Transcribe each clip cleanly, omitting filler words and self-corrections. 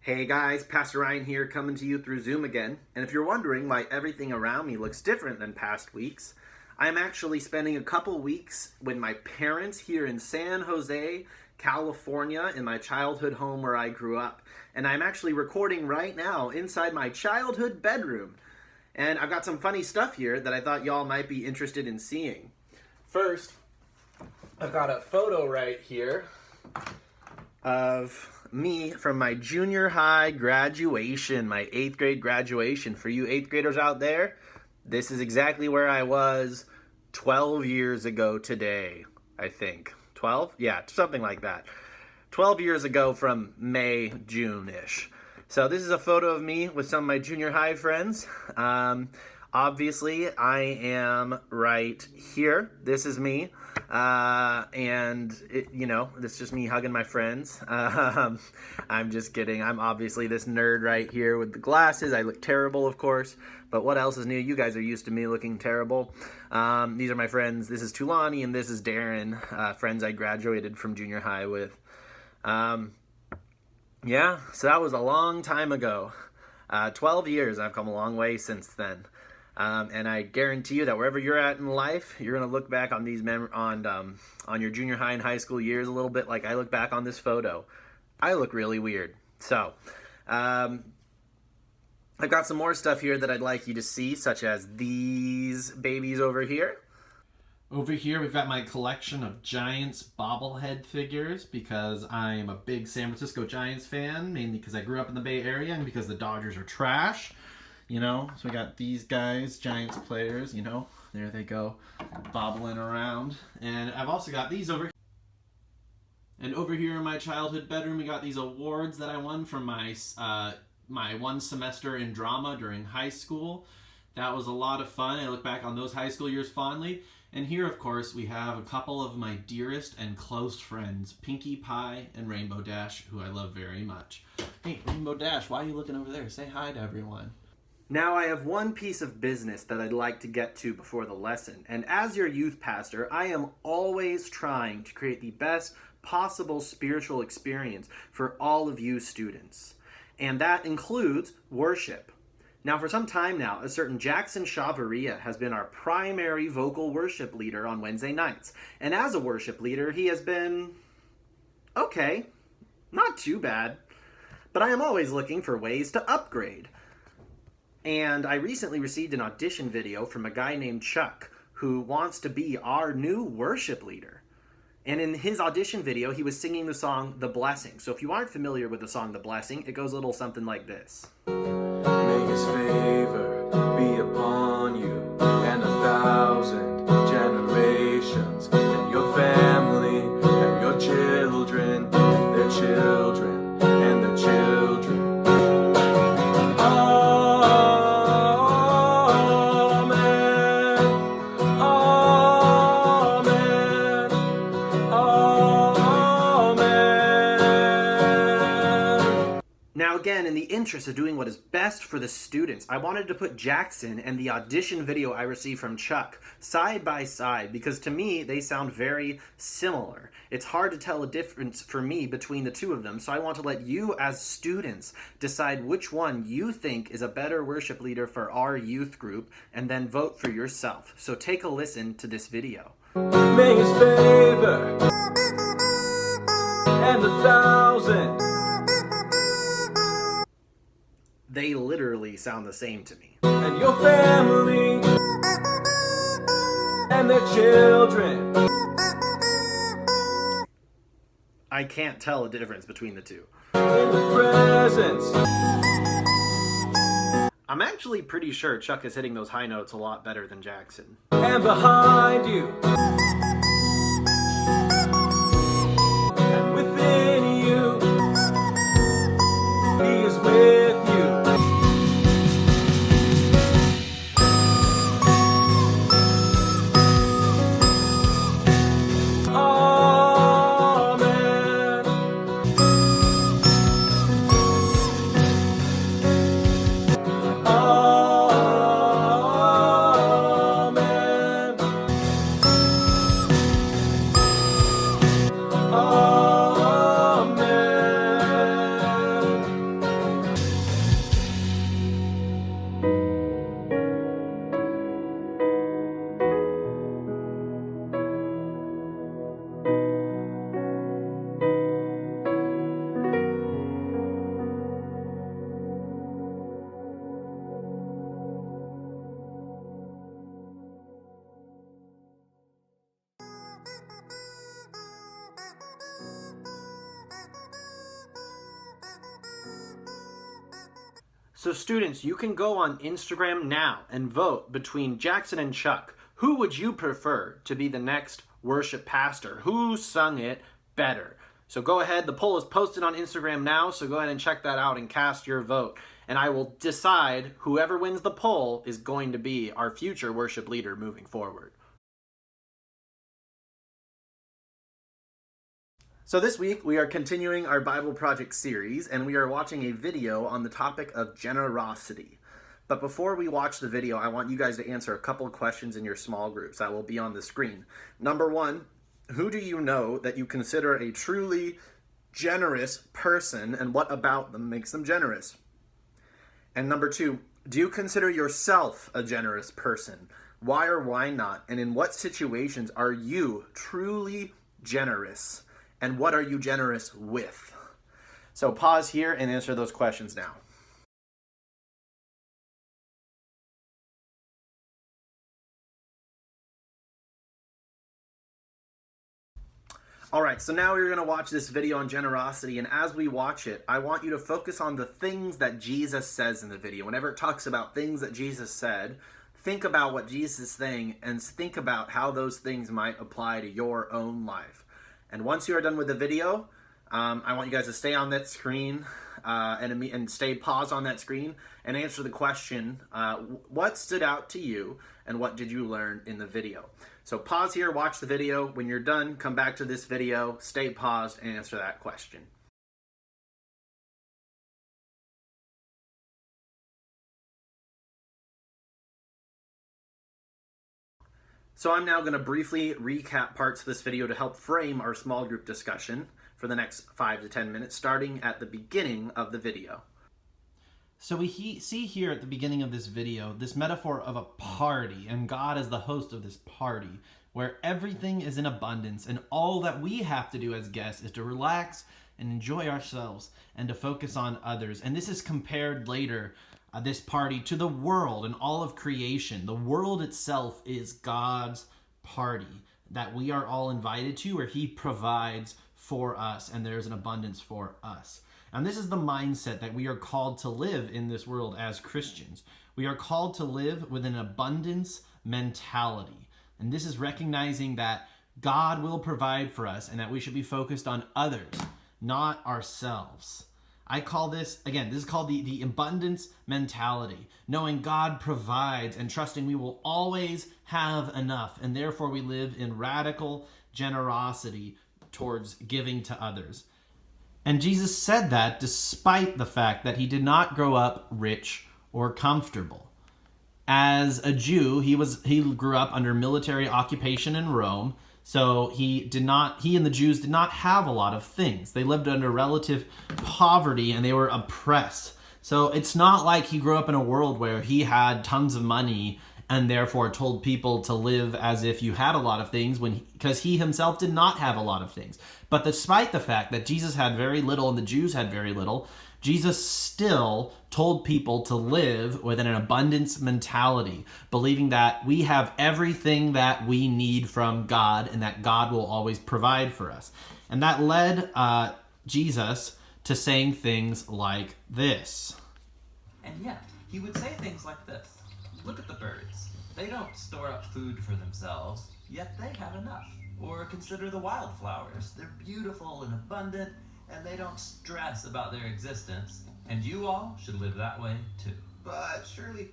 Hey guys, Pastor Ryan here coming to you through Zoom again. And if you're wondering why everything around me looks different than past weeks, I'm actually spending a couple weeks with my parents here in San Jose, California, in my childhood home where I grew up. And I'm actually recording right now inside my childhood bedroom. And I've got some funny stuff here that I thought y'all might be interested in seeing. First, I've got a photo right here of me from my junior high graduation, my 8th grade graduation. For you 8th graders out there, this is exactly where I was 12 years ago today, I think. 12? Yeah, something like that. 12 years ago from May, June-ish. So this is a photo of me with some of my junior high friends. Obviously, I am right here. This is me. This is just me hugging my friends. I'm just kidding. I'm obviously this nerd right here with the glasses. I look terrible, of course, but what else is new? You guys are used to me looking terrible. These are my friends. This is Tulani and this is Darren, friends I graduated from junior high with. Yeah, so that was a long time ago. 12 years. I've come a long way since then. And I guarantee you that wherever you're at in life, you're going to look back on these on your junior high and high school years a little bit like I look back on this photo. I look really weird. So, I've got some more stuff here that I'd like you to see, such as these babies over here. Over here, we've got my collection of Giants bobblehead figures because I am a big San Francisco Giants fan, mainly because I grew up in the Bay Area and because the Dodgers are trash. You know, so we got these guys, Giants players, you know, there they go, bobbling around. And I've also got these over here. And over here in my childhood bedroom, we got these awards that I won from my one semester in drama during high school. That was a lot of fun. I look back on those high school years fondly. And here, of course, we have a couple of my dearest and close friends, Pinkie Pie and Rainbow Dash, who I love very much. Hey, Rainbow Dash, why are you looking over there? Say hi to everyone. Now I have one piece of business that I'd like to get to before the lesson, and as your youth pastor, I am always trying to create the best possible spiritual experience for all of you students, and that includes worship. Now for some time now, a certain Jackson Chavarria has been our primary vocal worship leader on Wednesday nights, and as a worship leader, he has been okay, not too bad, but I am always looking for ways to upgrade. And I recently received an audition video from a guy named Chuck who wants to be our new worship leader. And in his audition video, he was singing the song The Blessing. So if you aren't familiar with the song The Blessing, it goes a little something like this. May his favor be upon you and 1,000 generations, and your family and your children and their children and their children. Now again, in the interest of doing what is best for the students, I wanted to put Jackson and the audition video I received from Chuck side by side because to me, they sound very similar. It's hard to tell a difference for me between the two of them, so I want to let you as students decide which one you think is a better worship leader for our youth group and then vote for yourself. So take a listen to this video. May his favor and 1,000. They literally sound the same to me. And your family and their children. I can't tell a difference between the two. In the presence. I'm actually pretty sure Chuck is hitting those high notes a lot better than Jackson. And behind you. And within you. He is with you. So students, you can go on Instagram now and vote between Jackson and Chuck. Who would you prefer to be the next worship pastor? Who sung it better? So go ahead, the poll is posted on Instagram now, so go ahead and check that out and cast your vote. And I will decide whoever wins the poll is going to be our future worship leader moving forward. So this week we are continuing our Bible Project series, and we are watching a video on the topic of generosity. But before we watch the video, I want you guys to answer a couple of questions in your small groups that will be on the screen. Number one, who do you know that you consider a truly generous person, and what about them makes them generous? And number two, do you consider yourself a generous person? Why or why not? And in what situations are you truly generous? And what are you generous with? So pause here and answer those questions now. All right, so now we're going to watch this video on generosity, and as we watch it, I want you to focus on the things that Jesus says in the video. Whenever it talks about things that Jesus said, think about what Jesus is saying and think about how those things might apply to your own life. And once you are done with the video, I want you guys to stay on that screen and stay paused on that screen and answer the question, what stood out to you and what did you learn in the video? So pause here, watch the video. When you're done, come back to this video, stay paused, and answer that question. So I'm now going to briefly recap parts of this video to help frame our small group discussion for the next 5 to 10 minutes, starting at the beginning of the video. So we see here at the beginning of this video, this metaphor of a party, and God is the host of this party, where everything is in abundance, and all that we have to do as guests is to relax and enjoy ourselves and to focus on others. And this is compared later, this party, to the world and all of creation. The world itself is God's party that we are all invited to, where he provides for us and there's an abundance for us. And this is the mindset that we are called to live in this world as Christians. We are called to live with an abundance mentality. And this is recognizing that God will provide for us and that we should be focused on others, not ourselves. I call this, again, this is called the abundance mentality, knowing God provides and trusting we will always have enough, and therefore we live in radical generosity towards giving to others. And Jesus said that despite the fact that he did not grow up rich or comfortable. As a Jew, he grew up under military occupation in Rome. So he and the Jews did not have a lot of things. They lived under relative poverty and they were oppressed. So it's not like he grew up in a world where he had tons of money and therefore told people to live as if you had a lot of things because he himself did not have a lot of things. But despite the fact that Jesus had very little and the Jews had very little, Jesus still told people to live with an abundance mentality, believing that we have everything that we need from God and that God will always provide for us. And that led Jesus to saying things like this. And yet, he would say things like this. Look at the birds. They don't store up food for themselves, yet they have enough. Or consider the wildflowers. They're beautiful and abundant, and they don't stress about their existence, and you all should live that way too. But surely...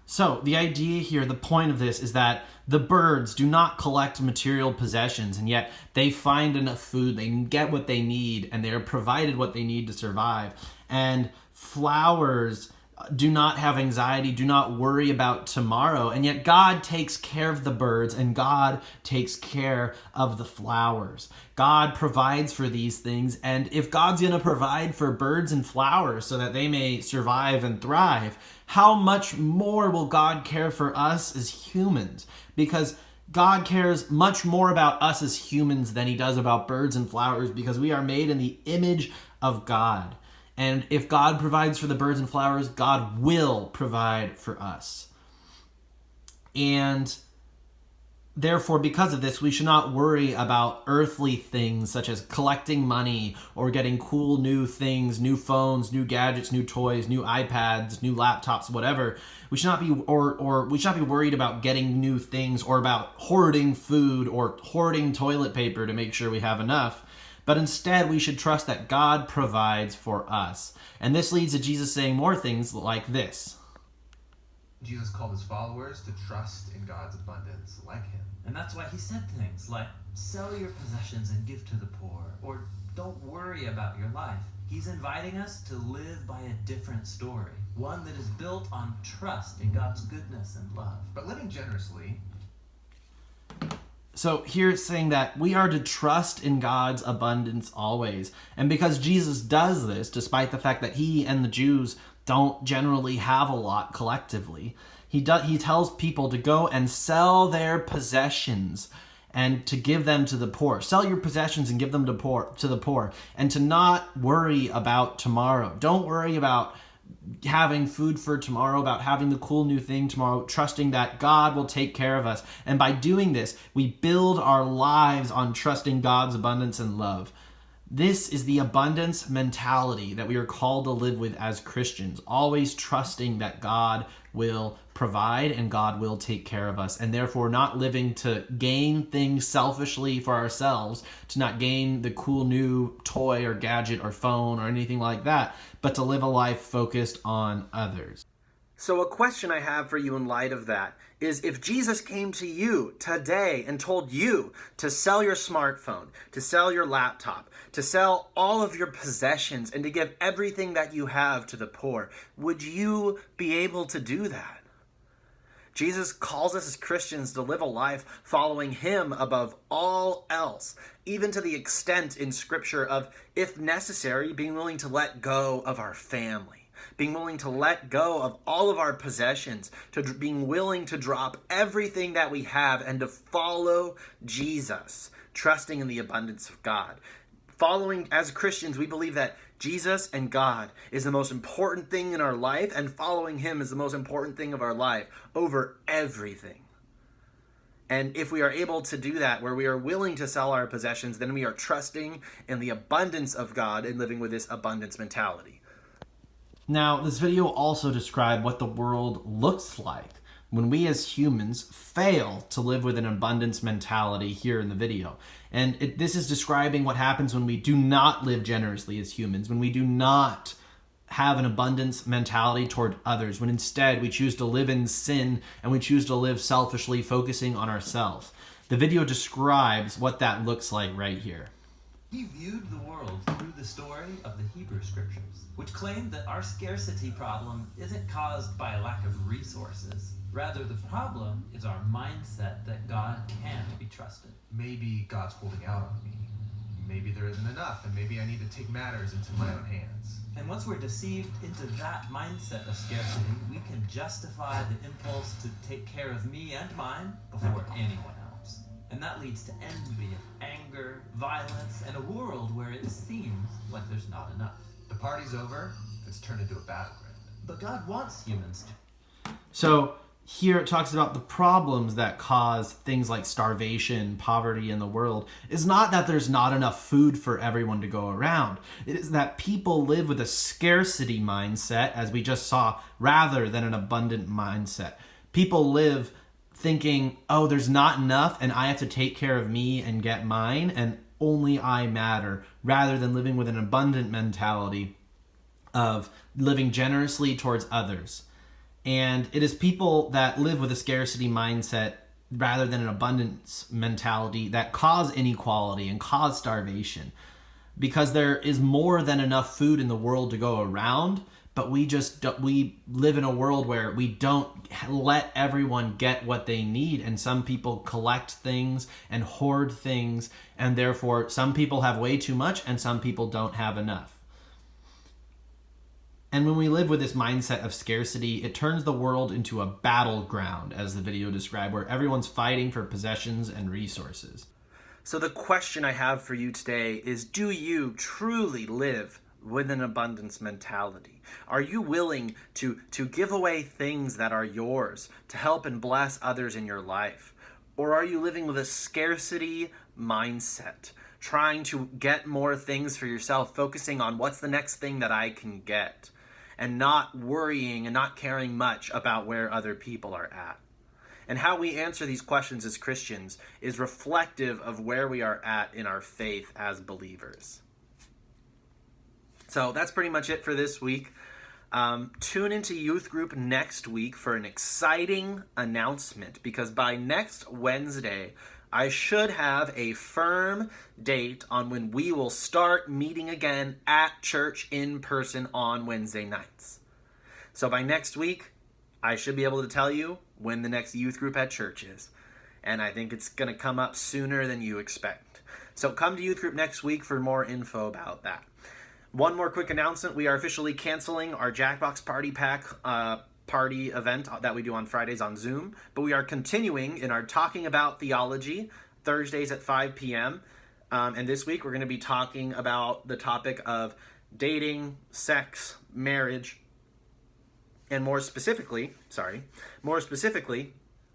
So the idea here, the point of this is that the birds do not collect material possessions, and yet they find enough food, they get what they need, and they are provided what they need to survive. And flowers do not have anxiety, do not worry about tomorrow, and yet God takes care of the birds and God takes care of the flowers. God provides for these things, and if God's going to provide for birds and flowers so that they may survive and thrive, how much more will God care for us as humans? Because God cares much more about us as humans than he does about birds and flowers, because we are made in the image of God. And if God provides for the birds and flowers, God will provide for us. And Therefore, because of this, we should not worry about earthly things such as collecting money or getting cool new things, new phones, new gadgets, new toys, new iPads, new laptops, whatever. We should not be we should not be worried about getting new things or about hoarding food or hoarding toilet paper to make sure we have enough. But instead, we should trust that God provides for us. And this leads to Jesus saying more things like this. Jesus called his followers to trust in God's abundance like him. And that's why he said things like, sell your possessions and give to the poor, or don't worry about your life. He's inviting us to live by a different story, one that is built on trust in God's goodness and love. But living generously. So here it's saying that we are to trust in God's abundance always. And because Jesus does this, despite the fact that he and the Jews don't generally have a lot collectively, he tells people to go and sell their possessions and to give them to the poor. Sell your possessions and give them to the poor, and to not worry about tomorrow. Don't worry about having food for tomorrow, about having the cool new thing tomorrow, trusting that God will take care of us. And by doing this, we build our lives on trusting God's abundance and love. This is the abundance mentality that we are called to live with as Christians, always trusting that God will provide and God will take care of us, and therefore not living to gain things selfishly for ourselves, to not gain the cool new toy or gadget or phone or anything like that, but to live a life focused on others. So a question I have for you in light of that is, if Jesus came to you today and told you to sell your smartphone, to sell your laptop, to sell all of your possessions, and to give everything that you have to the poor, would you be able to do that? Jesus calls us as Christians to live a life following him above all else, even to the extent in Scripture of, if necessary, being willing to let go of our family. Being willing to let go of all of our possessions, to being willing to drop everything that we have and to follow Jesus, trusting in the abundance of God. Following, as Christians, we believe that Jesus and God is the most important thing in our life, and following him is the most important thing of our life over everything. And if we are able to do that, where we are willing to sell our possessions, then we are trusting in the abundance of God and living with this abundance mentality. Now, this video also described what the world looks like when we as humans fail to live with an abundance mentality here in the video. And this is describing what happens when we do not live generously as humans, when we do not have an abundance mentality toward others, when instead we choose to live in sin and we choose to live selfishly, focusing on ourselves. The video describes what that looks like right here. He viewed the world through the story of the Hebrew Scriptures, which claimed that our scarcity problem isn't caused by a lack of resources. Rather, the problem is our mindset that God can be trusted. Maybe God's holding out on me. Maybe there isn't enough, and maybe I need to take matters into my own hands. And once we're deceived into that mindset of scarcity, we can justify the impulse to take care of me and mine before anyone else. And that leads to envy, anger, violence, and a world where it seems like there's not enough. The party's over, it's turned into a battleground. But God wants humans to. So here it talks about the problems that cause things like starvation, poverty in the world. It's not that there's not enough food for everyone to go around. It is that people live with a scarcity mindset, as we just saw, rather than an abundant mindset. People live thinking, oh, there's not enough and I have to take care of me and get mine and only I matter, rather than living with an abundant mentality of living generously towards others. And it is people that live with a scarcity mindset rather than an abundance mentality that cause inequality and cause starvation, because there is more than enough food in the world to go around, but we live in a world where we don't let everyone get what they need, and some people collect things and hoard things, and therefore some people have way too much and some people don't have enough. And when we live with this mindset of scarcity, it turns the world into a battleground, as the video described, where everyone's fighting for possessions and resources. So the question I have for you today is, do you truly live with an abundance mentality? Are you willing to give away things that are yours to help and bless others in your life? Or are you living with a scarcity mindset, trying to get more things for yourself, focusing on what's the next thing that I can get, and not worrying and not caring much about where other people are at? And how we answer these questions as Christians is reflective of where we are at in our faith as believers. So that's pretty much it for this week. Tune into Youth Group next week for an exciting announcement, because by next Wednesday, I should have a firm date on when we will start meeting again at church in person on Wednesday nights. So by next week, I should be able to tell you when the next youth group at church is. And I think it's going to come up sooner than you expect. So come to youth group next week for more info about that. One more quick announcement. We are officially canceling our Jackbox Party Pack party event that we do on Fridays on Zoom. But we are continuing in our Talking About Theology, Thursdays at 5 p.m. And this week we're going to be talking about the topic of dating, sex, marriage, and more specifically,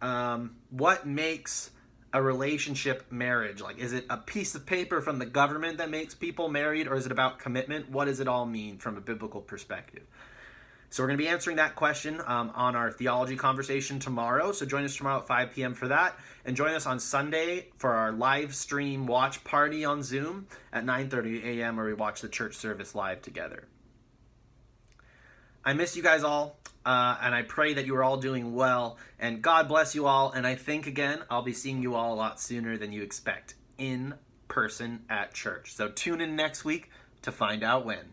what makes a relationship marriage? Like, is it a piece of paper from the government that makes people married, or is it about commitment? What does it all mean from a biblical perspective? So we're going to be answering that question on our theology conversation tomorrow. So join us tomorrow at 5 p.m. for that. And join us on Sunday for our live stream watch party on Zoom at 9:30 a.m. where we watch the church service live together. I miss you guys all, and I pray that you are all doing well, and God bless you all, and I think, again, I'll be seeing you all a lot sooner than you expect in person at church. So tune in next week to find out when.